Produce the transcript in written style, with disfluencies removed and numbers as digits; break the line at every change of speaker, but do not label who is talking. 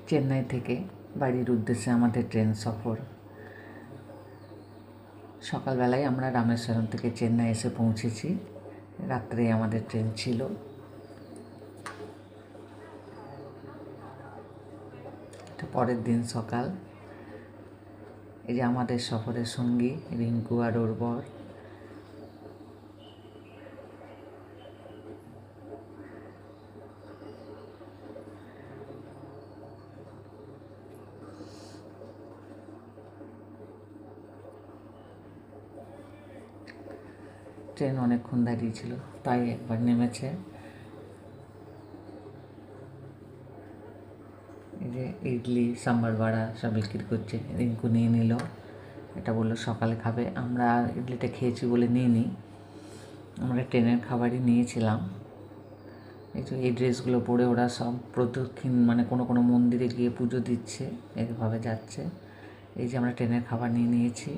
চেন্নাই থেকে বাড়ির উদ্দেশ্যে আমাদের ট্রেন সফর। সকালবেলায় আমরা রামেশ্বরম থেকে চেন্নাই এসে পৌঁছেছি। রাত্রে আমাদের ট্রেন ছিল। এটা পরের দিন সকাল। এই যে আমাদের সফরের সঙ্গী রিঙ্কু আর ওর বর। ট্রেন অনেকক্ষণ দাঁড়িয়ে ছিল, তাই একবার নেমেছে। এই যে ইডলি সাম্বার বড়া সব বিক্রি করছে, রিঙ্কু নিয়ে নিল। এটা বললো সকালে খাবে। আমরা ইডলিটা খেয়েছি বলে নিয়ে নিই, আমরা ট্রেনের খাবারই নিয়েছিলাম। এই ড্রেসগুলো পরে ওরা সব প্রদক্ষিণ মানে কোনো মন্দিরে গিয়ে পুজো দিচ্ছে, এইভাবে যাচ্ছে। এই যে আমরা ট্রেনের খাবার নিয়ে নিয়েছি।